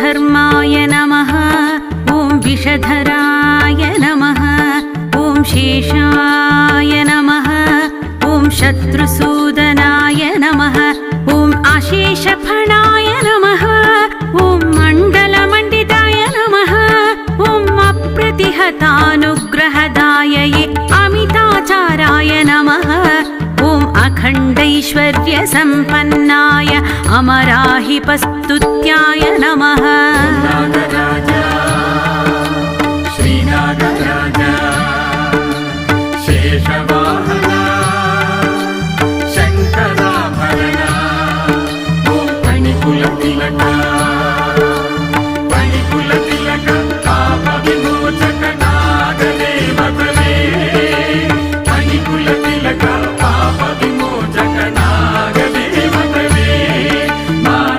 विश्वधर्माय नमः। ॐ विषधराय नमः। ॐ शेषाय नमः। ॐ शत्रुसूदनाय नमः। ॐ अशेषफणाय नमः। ॐ मण्डलमण्डिताय नमः। ॐ अप्रतिहतानुग्रहदायये अमिताचाराय नमः। ॐ अखण्डैश्वर्यसम्पन्नाय अमराहिपस्तुत्याय नमः। नागराजा श्रीनागराजा शेषवाहना शङ्कराभरणा ॐ फणिकुलतिलका